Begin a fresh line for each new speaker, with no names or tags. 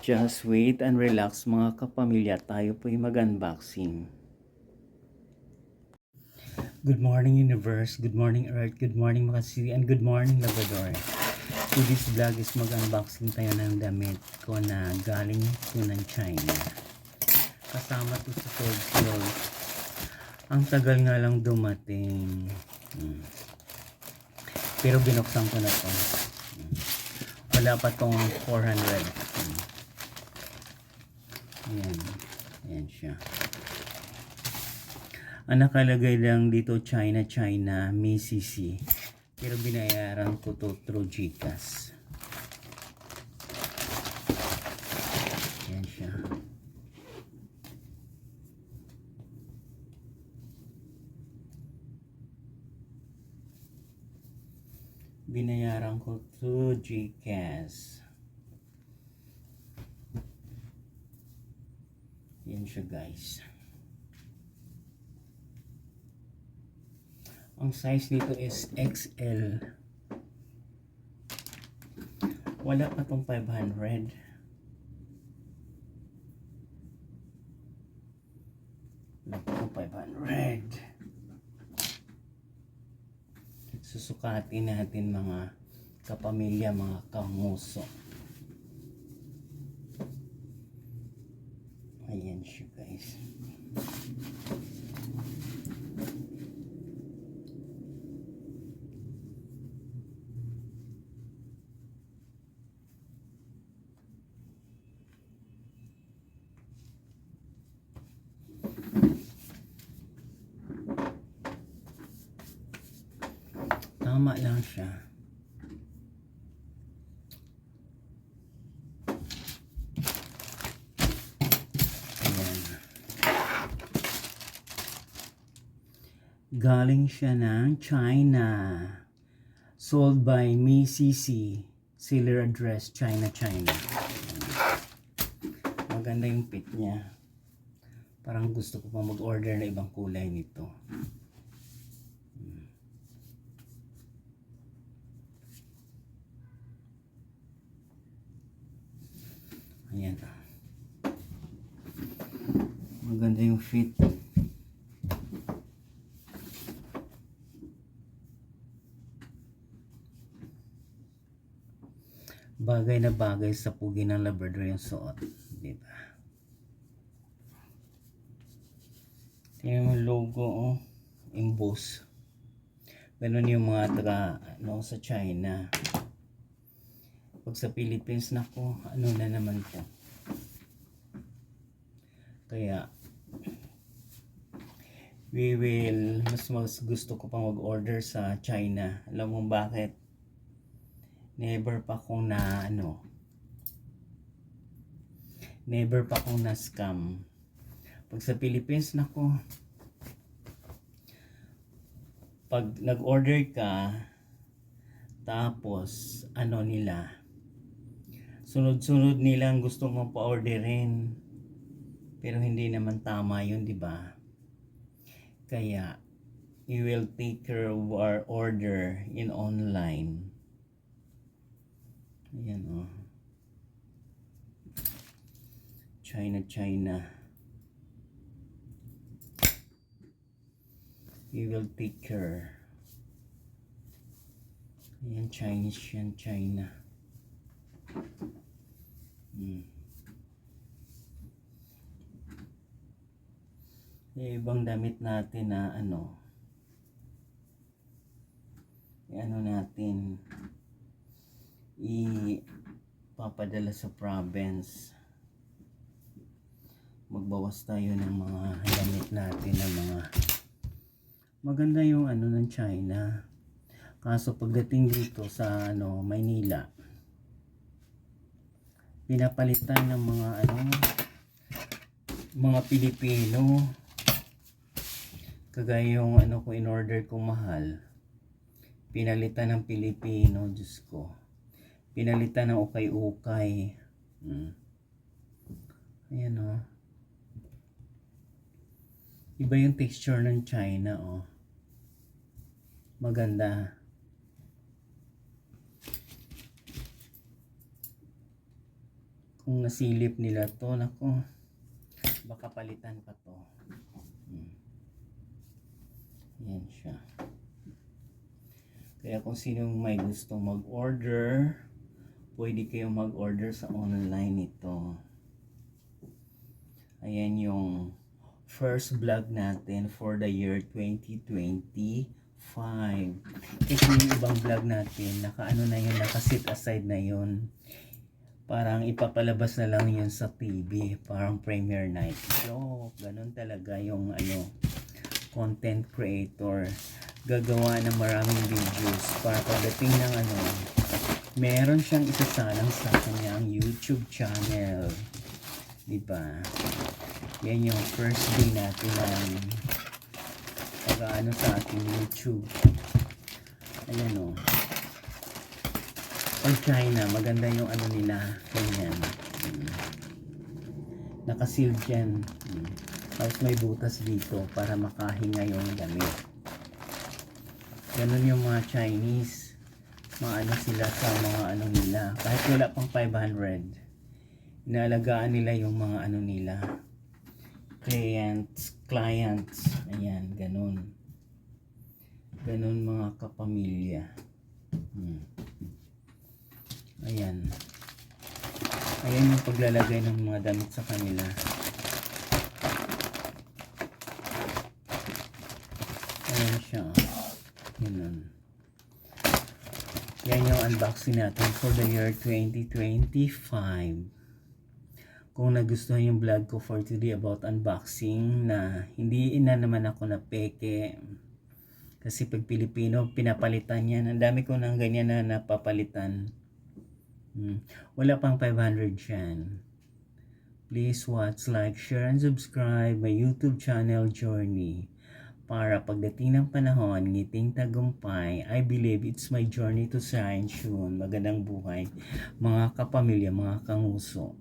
Just wait and relax mga kapamilya, tayo po'y mag-unboxing. Good morning universe, good morning earth, good morning Makasiri, and good morning Labrador. So this vlog is mag-unboxing tayo ng damit ko na galing po ng China. Kasama to sa Cold Seal. Ang tagal nga lang dumating. Pero binuksan ko na to. Wala pa tong 400. Ayan. Ayan siya. Ang nakalagay lang dito China, MCC. Pero binayaran ko to through GCash. Ayan siya. Binayaran ko through GCash. Yan siya guys. Ang size nito is XL. Wala pa tong 500. Wala pa tong 500. Susukatin natin mga kapamilya, mga kamuso. Ayan siya guys. Tama lang siya. Galing siya ng China. Sold by MCC. Seller address China. Maganda yung fit niya. Parang gusto ko pa mag-order na ibang kulay nito. Ayan. Maganda yung fit. Bagay na bagay sa pugi ng Labrador yung suot, di ba? Tingnan mo yung logo, oh. Emboss. Ganun yung mga taga sa China. Pag sa Philippines, nako, ano na naman po. Kaya mas gusto ko pang mag-order sa China. Alam mo bakit? Never pa akong na-scam. Pag sa Philippines, nako, pag nag-order ka, tapos nila, sunod-sunod nilang gusto mong pa-orderin, pero hindi naman tama yun, di ba? Kaya you will take care of our order in online. Ayan, oh. China. We will take care. Ayan, Chinese yan, China. Ibang damit natin na natin ipapadala sa province. Magbawas tayo ng mga damit natin na mga maganda yung ng China. Kaso pagdating dito sa Maynila, pinapalitan ng mga Pilipino. Kagaya yung ko in-order kong mahal, pinalitan ng Pilipino, Diyos ko. Pinalitan ng ukay-ukay. Ayan, oh. Iba yung texture ng China, oh. Maganda. Kung nasilip nila to, nako, baka palitan pa to. Yan siya. Kaya kung sinong may gustong mag-order, pwede kayong mag-order sa online ito. Ayan yung first vlog natin for the year 2025. Kasi yung ibang vlog natin, naka-ano na yun, naka-sit aside na yun. Parang ipapalabas na lang yun sa TV, parang premiere night. So, ganun talaga yung content creator. Gagawa ng maraming videos para pagdating ng meron siyang isasalang sa kanyang YouTube channel. Diba? Yan yung first day natin ng pag-ano sa ating YouTube. Ayan o. Pag China, maganda yung nila. Ganyan. Nakasealed yan. Tapos may butas dito para makahinga yung damit. Ganun yung mga Chinese. Maano sila sa mga nila. Kahit wala pang 500. Inaalagaan nila yung mga nila. Clients. Ayan, ganun. Ganun mga kapamilya. Ayan. Ayan yung paglalagay ng mga damit sa kanila. Ayan siya. Ganun. Yan yung unboxing natin for the year 2025. Kung nagustuhan yung vlog ko for today about unboxing, na hindi naman ako na peke. Kasi pag Pilipino, pinapalitan yan. Ang dami ko ng ganyan na napapalitan. Wala pang 500 yan. Please watch, like, share, and subscribe my YouTube channel Journey. Para pagdating ng panahon, ngiting tagumpay, I believe it's my journey to shine soon. Magandang buhay, mga kapamilya, mga kanguso.